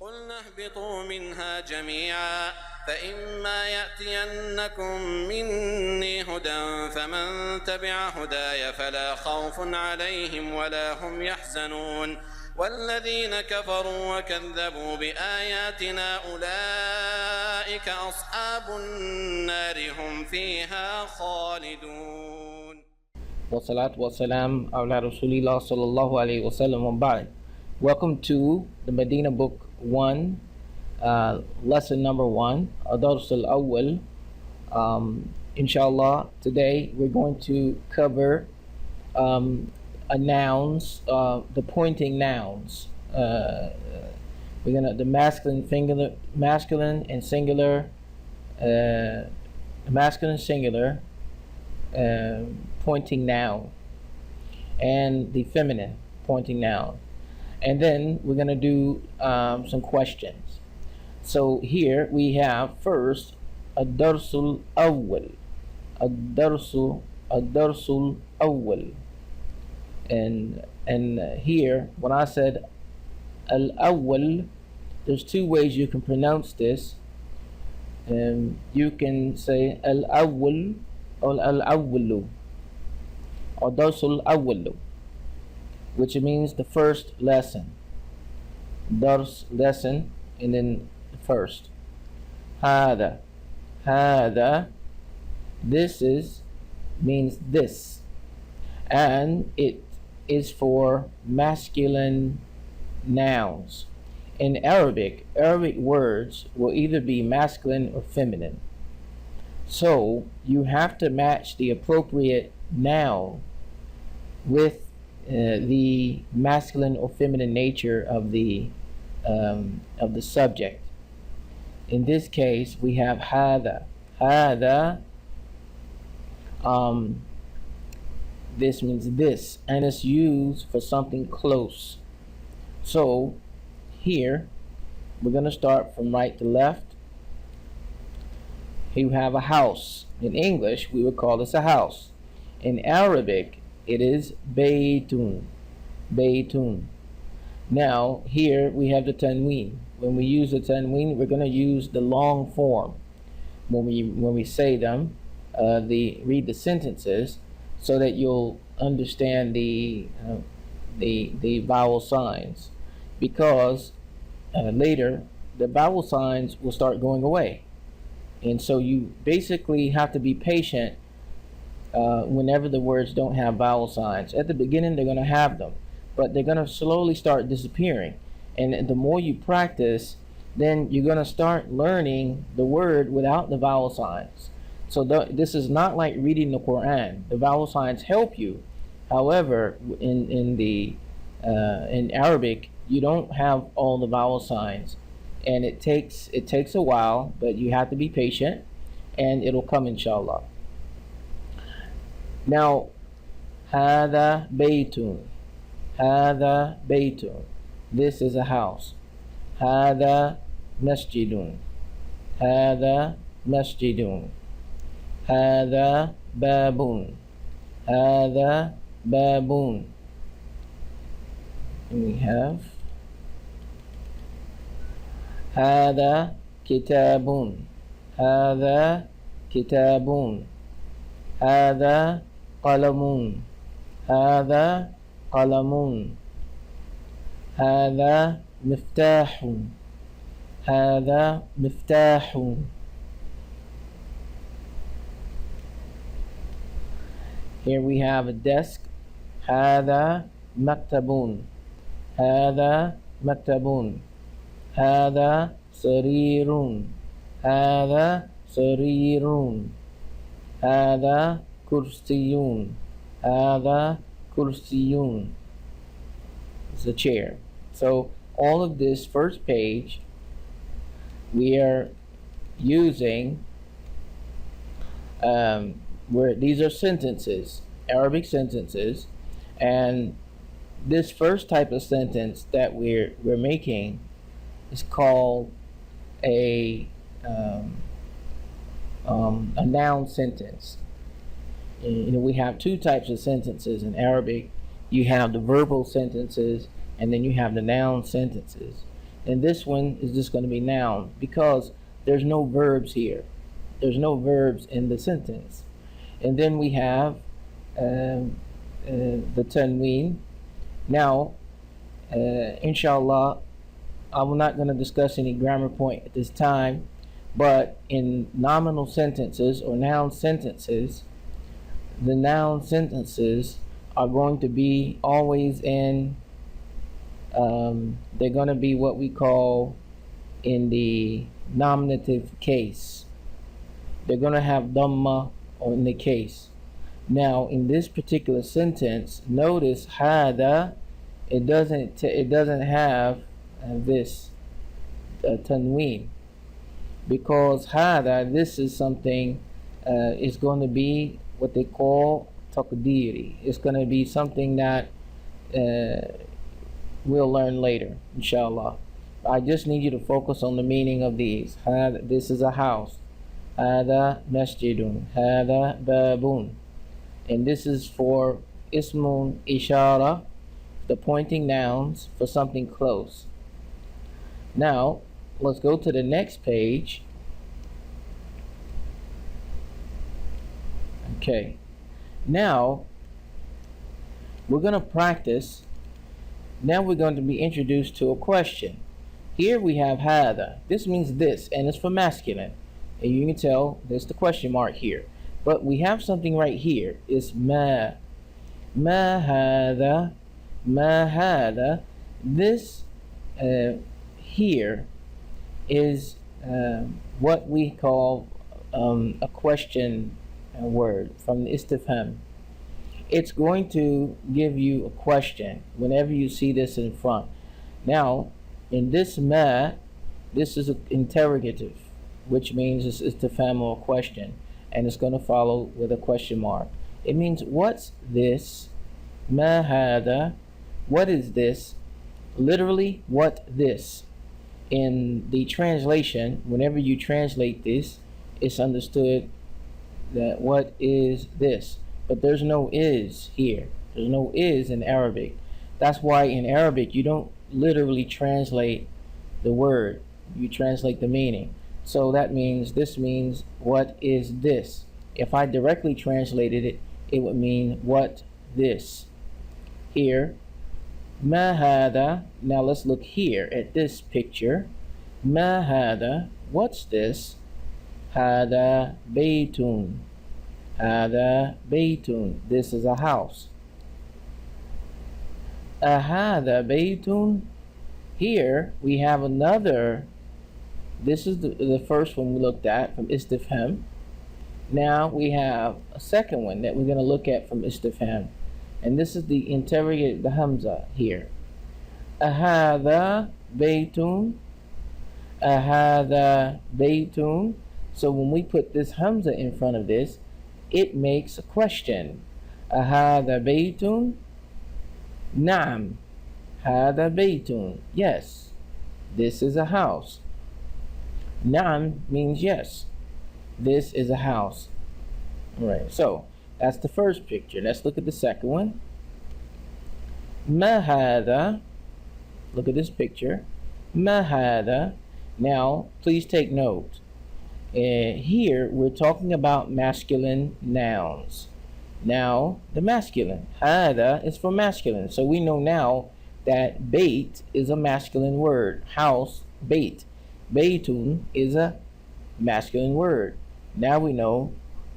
قلنا اهبطوا منها جميعا فإما يأتينكم مني هدى فمن تبع هداي فلا خوف عليهم ولا هم يحزنون والذين كفروا وكذبوا بآياتنا أولئك أصحاب النار هم فيها خالدون. والصلاة والسلام على رسول الله صلى الله عليه وسلم وبعد. Welcome to the Madinah book 1, lesson number 1, Adars al-Awwal. Inshallah, today we're going to cover nouns, the pointing nouns. We're gonna the masculine and singular, masculine singular pointing noun, and the feminine pointing noun. And then we're going to do some questions. So here we have first ad-darsul awwal. Ad-darsul awwal. And here when I said al-awwal, there's two ways you can pronounce this. You can say al-awwal or al-awwalu, or darsul awwalu, which means the first lesson. Dars, lesson, and then the first. Hada, this is, means this, and it is for masculine nouns. In Arabic words will either be masculine or feminine. So you have to match the appropriate noun with the masculine or feminine nature of the subject. In this case, we have hada. This means this, and it's used for something close. So here we're going to start from right to left. Here you have a house. In English, we would call this a house. In Arabic, it is baytun. Now here we have the tanween. When we use the tanween, we're going to use the long form when we say them. Read the sentences so that you'll understand the vowel signs, because later the vowel signs will start going away, and so you basically have to be patient. Whenever the words don't have vowel signs, at the beginning they're going to have them, but they're going to slowly start disappearing. And the more you practice, then you're going to start learning the word without the vowel signs. So this is not like reading the Quran. The vowel signs help you. However, in Arabic, you don't have all the vowel signs, and it takes a while, but you have to be patient, and it'll come inshallah. Now, hada baytun. This is a house. Hada masjidun. Hada babun. Hada babun. And we have hada kitabun. Hada قلم. هذا قلم. هذا مفتاح. Here we have a desk. هذا مكتب. هذا سرير. هذا كرسي. هذا كرسي. It's a chair. So all of this first page we are using where these are sentences, Arabic sentences, and this first type of sentence that we're making is called a noun sentence. We have two types of sentences in Arabic. You have the verbal sentences, and then you have the noun sentences. And this one is just going to be noun because there's no verbs here. There's no verbs in the sentence. And then we have the tanween. Now, inshallah, I'm not going to discuss any grammar point at this time, but in nominal sentences or noun sentences, the noun sentences are going to be always in, they're going to be what we call in the nominative case. They're going to have dhamma in the case. Now, in this particular sentence, notice hada, it doesn't have this tanween, because hada, this is something, is going to be what they call taqdiri. It's going to be something that we'll learn later, inshallah. I just need you to focus on the meaning of these. This is a house. Hada masjidun. Hada babun. And this is for ismun ishara, the pointing nouns for something close. Now, let's go to the next page. Okay. Now, we're going to practice. Now we're going to be introduced to a question. Here we have hada. This means this, and it's for masculine. And you can tell there's the question mark here. But we have something right here. It's ma. Ma hada. Ma hada. This here is what we call a question word from the istifham. It's going to give you a question whenever you see this in front. Now, in this ma, this is an interrogative, which means it's istifham or question, and it's going to follow with a question mark. It means, what's this? Ma hada. What is this? Literally, what this? In the translation, whenever you translate this, it's understood that what is this? But there's no is here. There's no is in Arabic. That's why in Arabic you don't literally translate the word. You translate the meaning. So that means, this means, what is this? If I directly translated it, it would mean, what this? Here, ma hada. Now let's look here at this picture. Ma hada. What's this? Hada baytun. Hada baytun. This is a house. Hada baytun. Here we have another. This is the first one we looked at from istifham. Now we have a second one that we're going to look at from istifham. And this is the interrogative, the hamza here. Ahada baytun. Ahada baytun. So when we put this hamza in front of this, it makes a question. Ahada baytun? Naam. Hada baytun. Yes, this is a house. Naam means yes, this is a house. All right, so that's the first picture. Let's look at the second one. Ma hada. Look at this picture. Ma hada. Now, please take note. Here, we're talking about masculine nouns. Now, the masculine. Hada is for masculine. So we know now that bait is a masculine word. House, bait. Baytun is a masculine word. Now we know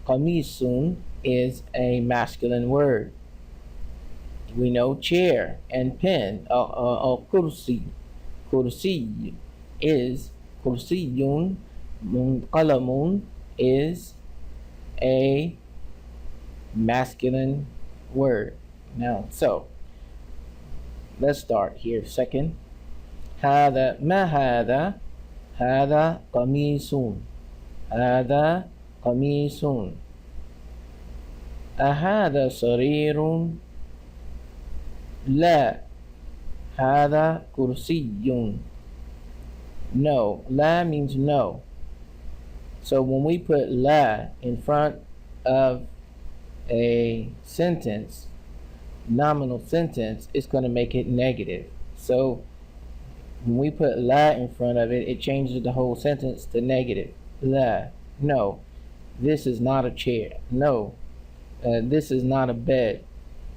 qamisun is a masculine word. We know chair and pen. Kursi. Kursi is kursiyun. Qalamun is a masculine word. Now, so let's start here. Second, hada. Ma hada. Hada qamisun. Hada qamisun. Ahada sarirun. La. Hada kursiyun. No. La means no. So when we put la in front of a sentence, nominal sentence, it's going to make it negative. So When we put la in front of it, it changes the whole sentence to negative. La. No, this is not a chair. No, this is not a bed.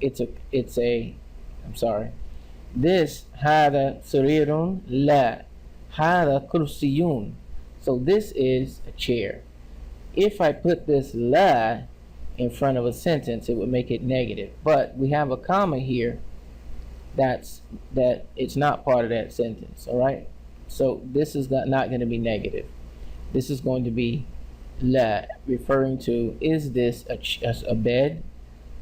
I'm sorry. This هذا سرير لا هذا كرسي. So this is a chair. If I put this la in front of a sentence, it would make it negative. But we have a comma here that it's not part of that sentence. All right. So this is not going to be negative. This is going to be la, referring to, is this a bed?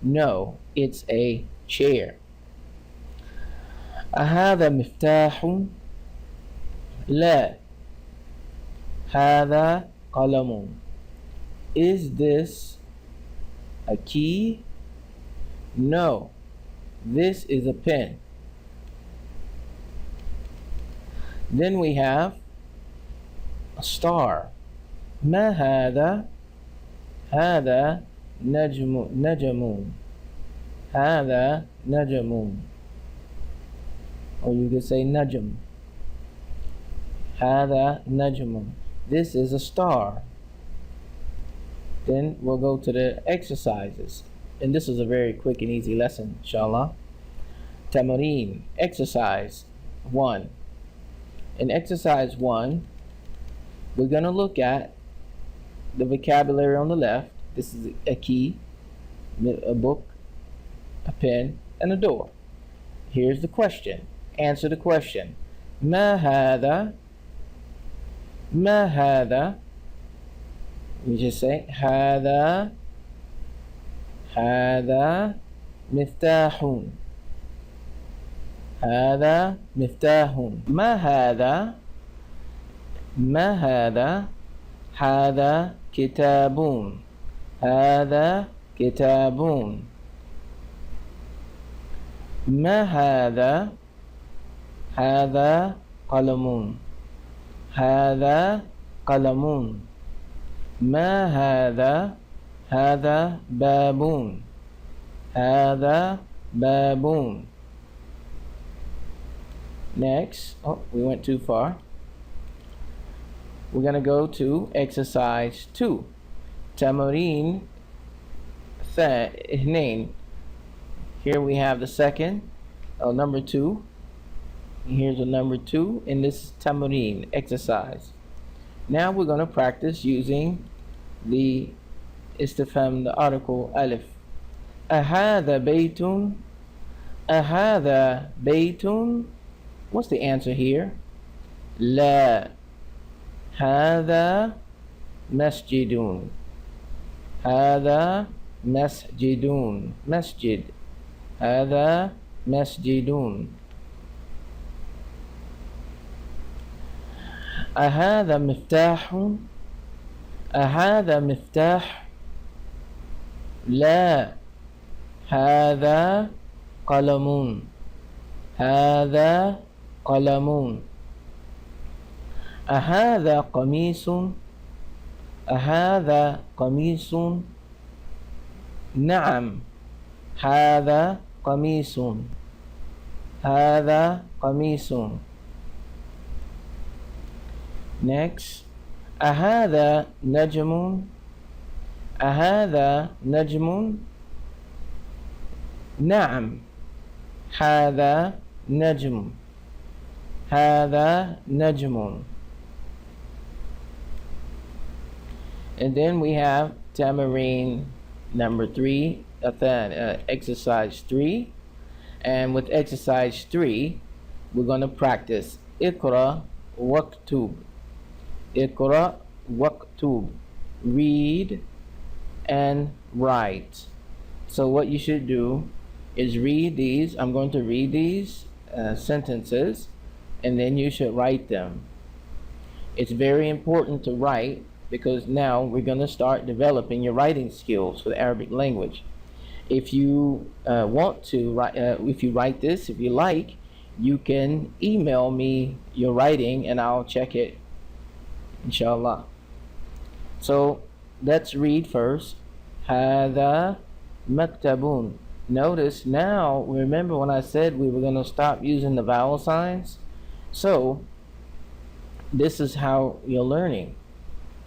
No, it's a chair. أهذا مفتاح؟ لا، هذا قلم. Is this a key? No, this is a pen. Then we have a star. ما هذا؟ هذا نجم. هذا نجم. Or you could say najm. هذا نجم. This is a star. Then we'll go to the exercises. And this is a very quick and easy lesson, inshallah. Tamarin, exercise 1. In exercise 1, we're going to look at the vocabulary on the left. This is a key, a book, a pen, and a door. Here's the question. Answer the question. ما هذا؟ ما هذا؟ You just say هذا مفتاح. هذا مفتاح. ما هذا؟ ما هذا؟ هذا كتاب. هذا كتاب. ما هذا؟ هذا قلم. هذا قلم. ما هذا؟ هذا باب. هذا باب. Next, we went too far. We're going to go to exercise 2. Tamarin 2. Here we have the second, number 2. Here's a number 2, and this is tamarin, exercise. Now we're going to practice using the istifham, the article alif. أهذا بيت؟ أهذا بيت؟ What's the answer here? لا، هذا مسجد. هذا مسجد. مسجد. هذا مسجد. أهذا مفتاح؟ أهذا مفتاح؟ لا، هذا قلم. هذا قلم. أهذا قميص؟ أهذا قميص؟ نعم، هذا قميص. هذا قميص. Next, أهذا نجم؟ أهذا نجم؟ نعم، هذا نجم. هذا نجم. And then we have tamarin number 3, exercise 3. And with exercise 3, we're going to practice Iqra waktub. Iqra waktub. Read and write. So what you should do is read these. I'm going to read these sentences, and then you should write them. It's very important to write, because now we're going to start developing your writing skills for the Arabic language. If you want to write, if you write this, if you like, you can email me your writing and I'll check it, inshallah. So let's read first. هذا مكتب. Notice now, remember when I said we were going to stop using the vowel signs? So this is how you're learning.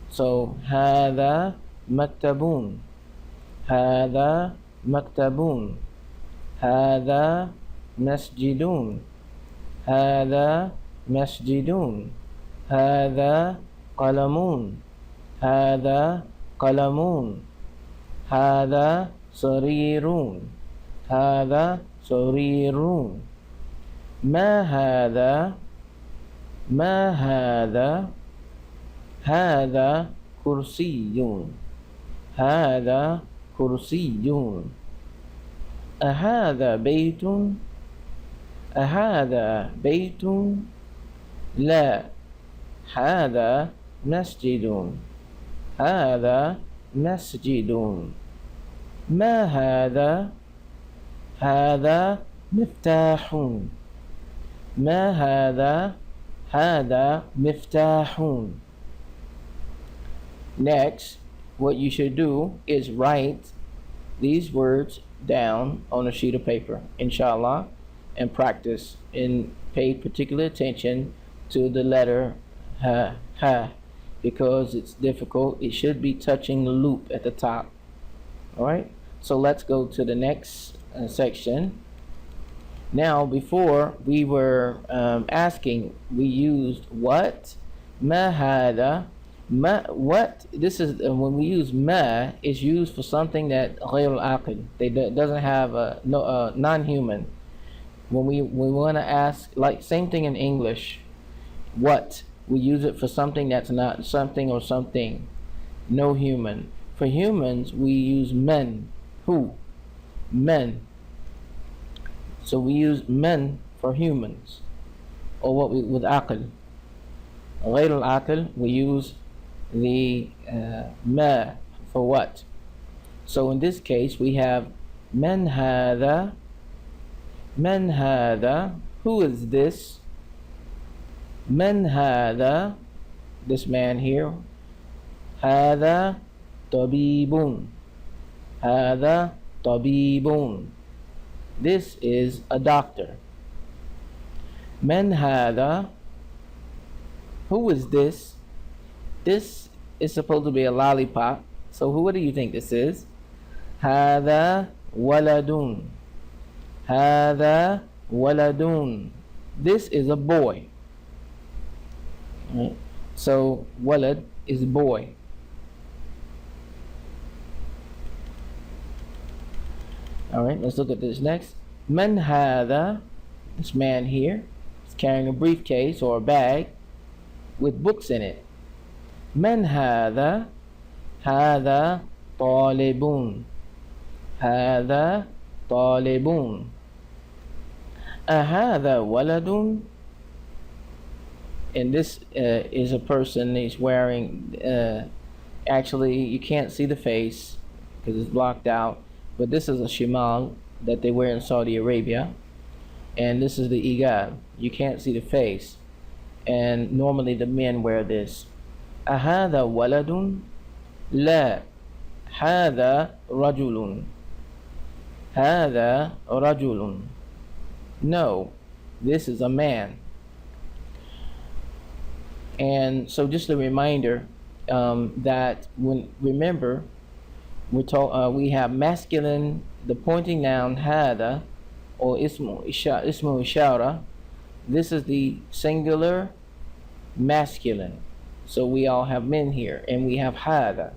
So هذا مكتب, هذا مكتب, هذا مسجد, هذا مسجد, هذا قلم, هذا قلم, هذا سرير, هذا سرير. ما هذا, ما هذا, هذا كرسي, هذا كرسي. أهذا بيت, أهذا بيت, لا, هذا مسجد, هذا مسجد. ما هذا, هذا مفتاح, ما هذا, هذا مفتاح. Next, what you should do is write these words down on a sheet of paper, inshallah, and practice and pay particular attention to the letter ha, because it's difficult. It should be touching the loop at the top. All right, so let's go to the next section. Now, before we were asking, we used what, ma hada. Ma, what, this is when we use ma, is used for something that غير العاقل, doesn't have a non-human. When we want to ask, like same thing in English, what, we use it for something that's not something or something, no human. For humans we use men, who, men. So we use men for humans, or what we with aql. غير العاقل we use the ma for what. So in this case we have man hada, man hada, who is this, man hada, this man here, hada tabibun, hada tabibun, this is a doctor. Man hada, who is this? This is supposed to be a lollipop. So what do you think this is? Hada waladun. Hada waladun. This is a boy. Right? So walad is boy. Alright, let's look at this next. Man hada, this man here is carrying a briefcase or a bag with books in it. من هذا, هذا طالب, هذا طالب. أهذا ولد, and this is a person. He's wearing, actually you can't see the face because it's blocked out, but this is a shimal that they wear in Saudi Arabia, and this is the igab. You can't see the face, and normally the men wear this. أهذا ولد, لا, هذا رجل, هذا رجل. No, this is a man. And so just a reminder that when, remember, we have masculine, the pointing noun hada, or ismu ishara. This is the singular masculine. So we all have men here, and we have hada.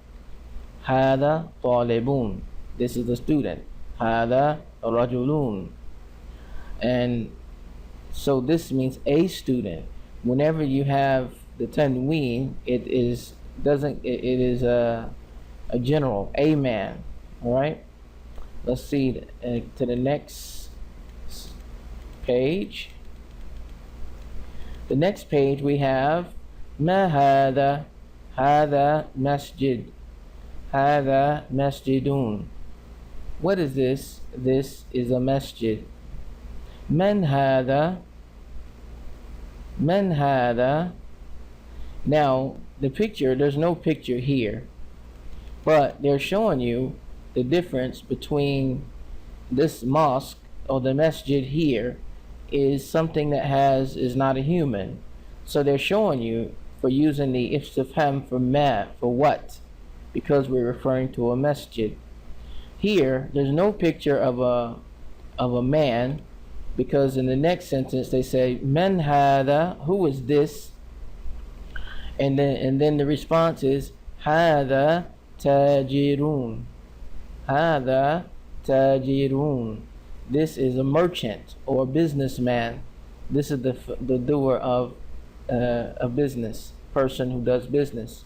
Hada talibun. This is the student. Hada rajulun. And so this means a student. Whenever you have the tanween, it is a general, a man. All right. Let's see to the next page. The next page we have ما هذا, هذا مسجد, هذا مسجدون. What is this? This is a masjid. من هذا, من هذا. Now the picture, there's no picture here, but they're showing you the difference between this mosque or the masjid here is something that is not a human. So they're showing you for using the istifham for ma, for what, because we're referring to a masjid. Here, there's no picture of a man, because in the next sentence they say man hada, who is this, and then the response is hada tajirun, hada tajirun, this is a merchant or a businessman. This is the doer of a business person who does business,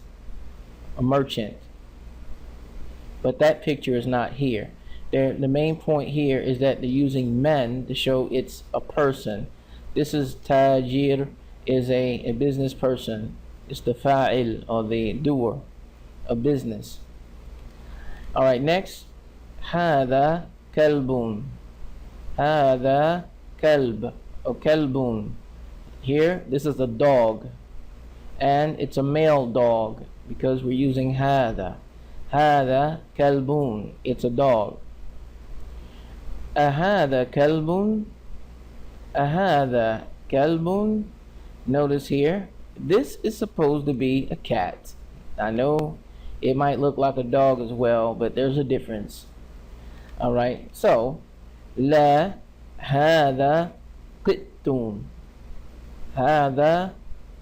a merchant. But that picture is not here. The main point here is that they're using men to show it's a person. This is tajir, is a business person. It's the fa'il, or the doer of business. All right, next, hada kalbun, hada kalb, or kalbun. Here, this is a dog, and it's a male dog because we're using hada. Hada kalbun, it's a dog. Ahada kalbun, ahada kalbun. Notice here, this is supposed to be a cat. I know it might look like a dog as well, but there's a difference. All right, so la hada qittun, hada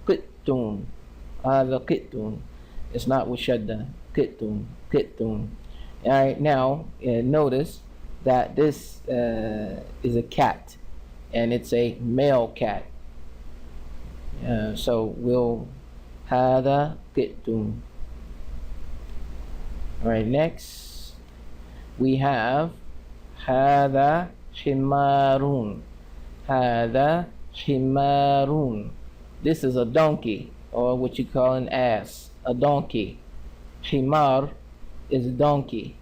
qittun, hada qittun. It's not with shadda. Qittun, qittun. All right, now notice that this is a cat, and it's a male cat. So we'll hada qittun. All right, next we have hada himarun, hada himarun. This is a donkey, or what you call an ass, a donkey. Himar is donkey.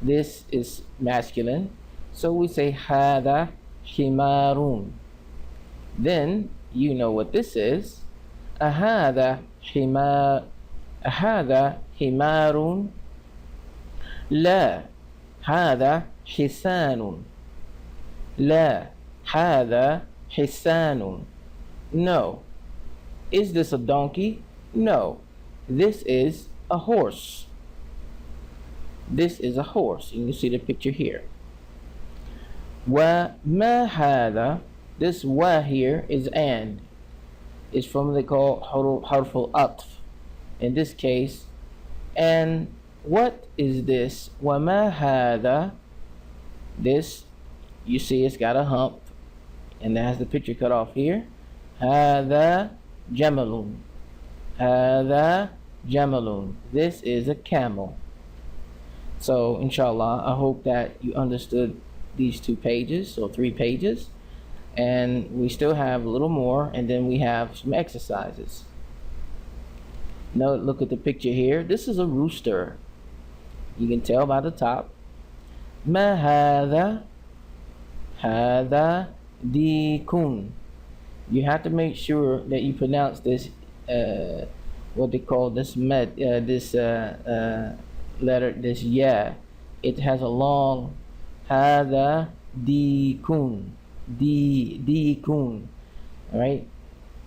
This is masculine, so we say hada himarun. Then you know what this is. Ahada himarun. La hada hisanun. La hada hisanun. No. Is this a donkey? No. This is a horse. This is a horse. You can see the picture here. Wa ma hada. This wa here is and. It's from what they call harful atf. In this case, and what is this? Wa ma hada. This, you see, it's got a hump, and that has the picture cut off here. Hada jamalun. Hada jamalun. This is a camel. So inshallah, I hope that you understood these 2 pages or 3 pages, and we still have a little more, and then we have some exercises. Now look at the picture here. This is a rooster. You can tell by the top. Ma hada, hada dikun. You have to make sure that you pronounce this what they call this letter, this ya. It has a long hada dikun, dikun. All right,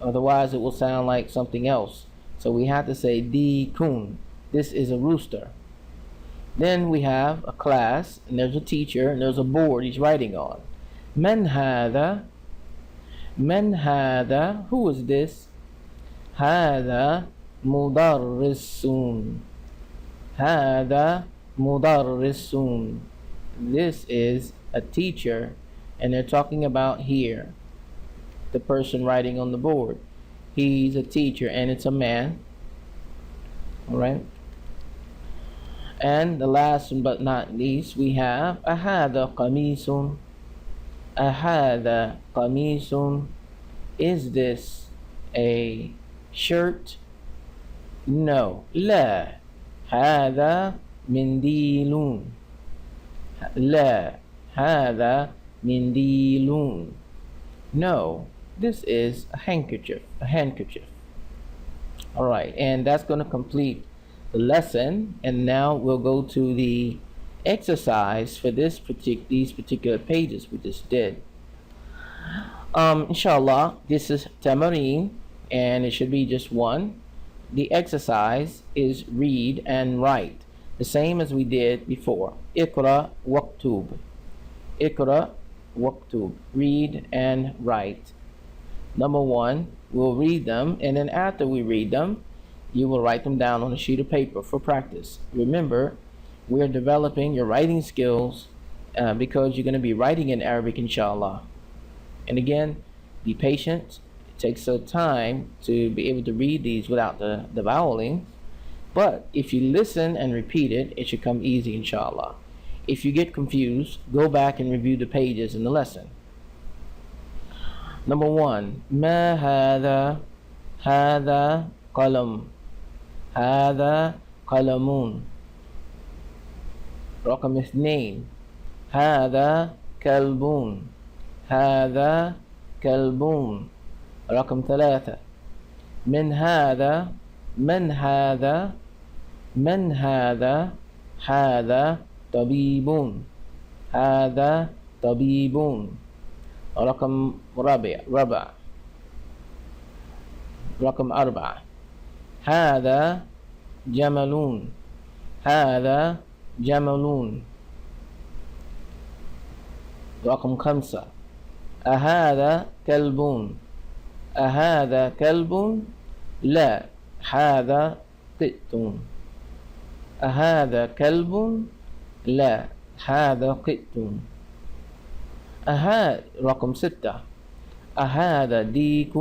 otherwise it will sound like something else, so we have to say dikun. This is a rooster. Then we have a class, and there's a teacher, and there's a board he's writing on. Man hada, man hada, who is this? Hada mudarrisun, hada mudarrisun. This is a teacher, and they're talking about here the person writing on the board. He's a teacher, and it's a man. All right. And the last but not least, we have ahada qamisun, ahada qamisun. Is this a shirt? No. La hada mindilun. La hada mindilun. No, this is a handkerchief, a handkerchief. All right, and that's going to complete the lesson, and now we'll go to the exercise for these particular pages we just did. Inshallah, this is Tamareen, and it should be just one. The exercise is read and write, the same as we did before. Iqra waktub. Iqra waktub. Read and write. Number one, we'll read them, and then after we read them, you will write them down on a sheet of paper for practice. Remember, we're developing your writing skills because you're going to be writing in Arabic, inshallah. And again, be patient. It takes some time to be able to read these without the voweling. But if you listen and repeat it, it should come easy, inshallah. If you get confused, go back and review the pages in the lesson. Number one, ما هذا هذا قلم هذا قلمون. رقم اثنين هذا كلب هذا كلبون. رقم ثلاثة من هذا من هذا من هذا هذا طبيب هذا طبيب. رقم رقم أربعة هذا جمل هذا جمل. رقم خمسة أهذا كلب أهذا كلب لا هذا قط أهذا كلب لا هذا قط. رقم ستة أهذا ديك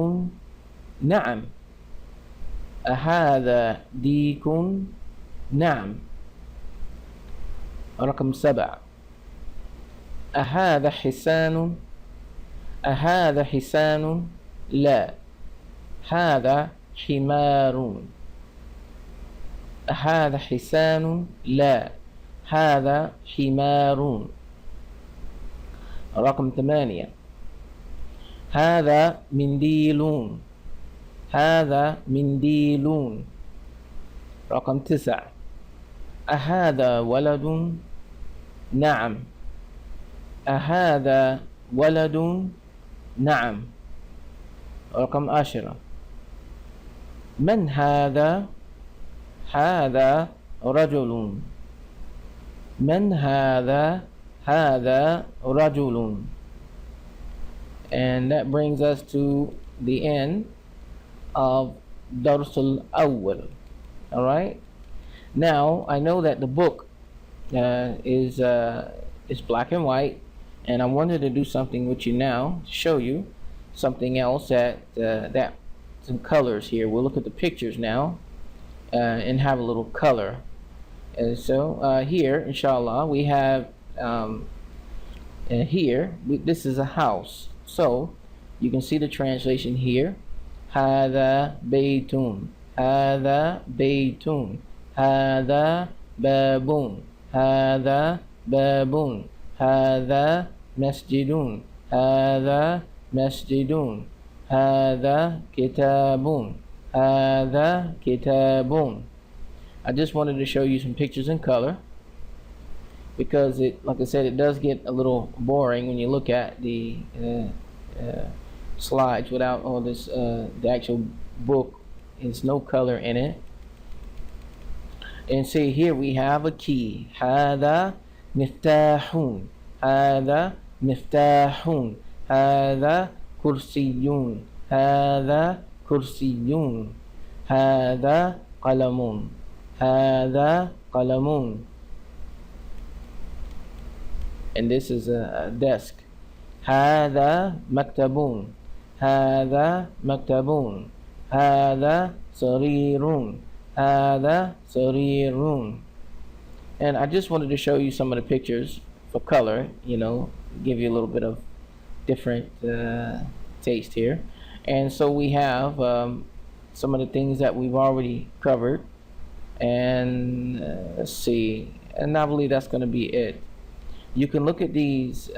نعم أهذا ديك نعم. رقم سبعة أهذا حسان أهذا حسان لا هذا حمار أهذا حسان لا هذا حمار. رقم ثمانية هذا منديل هذا منديل. رقم تسعة أهذا ولد نعم أهذا ولد نعم. رقم عشرة من هذا هذا رجل من هذا هذا رجل. And that brings us to the end of Dars al-Awwal. Alright, now I know that the book is black and white, and I wanted to do something with you now to show you something else that some colors here. We'll look at the pictures now and have a little color. And so here, inshallah, we have this is a house. So you can see the translation here. هذا بيت هذا بيت هذا باب هذا باب هذا مسجد هذا مسجد هذا كتاب هذا كتاب. I just wanted to show you some pictures in color because it, like I said, it does get a little boring when you look at the slides without all this the actual book. There's no color in it. And see, here we have a key. هذا مفتاح هذا مفتاح هذا كرسي هذا كرسي هذا قلم هذا قلم. And this is a desk. هذا مكتب هذا مكتب هذا سرير هذا سرير. And I just wanted to show you some of the pictures for color, you know, give you a little bit of different taste here. And so we have some of the things that we've already covered. And let's see, and I believe that's going to be it. You can look at these.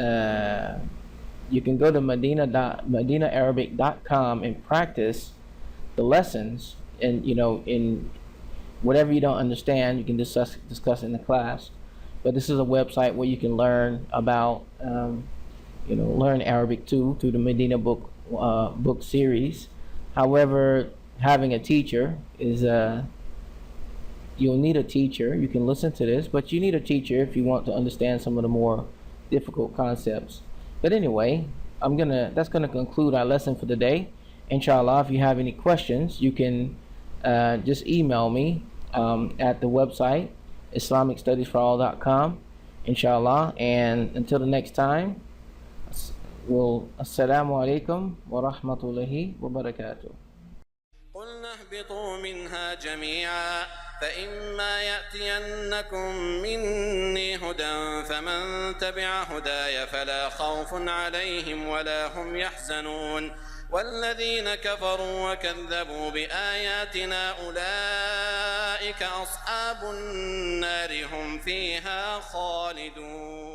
You can go to madinaharabic.com and practice the lessons, and you know, in whatever you don't understand, you can discuss in the class. But this is a website where you can learn about learn Arabic too through the Medina book series. However, having a teacher is you'll need a teacher. You can listen to this, but you need a teacher if you want to understand some of the more difficult concepts. But anyway, that's gonna conclude our lesson for the day. Inshallah, if you have any questions, you can just email me at the website islamicstudiesforall.com, inshallah. And until the next time, assalamu alaikum wa rahmatullahi wa barakatuh. قلنا اهبطوا منها جميعا فإما يأتينكم مني هدى فمن تبع هداي فلا خوف عليهم ولا هم يحزنون والذين كفروا وكذبوا بآياتنا أولئك أصحاب النار هم فيها خالدون.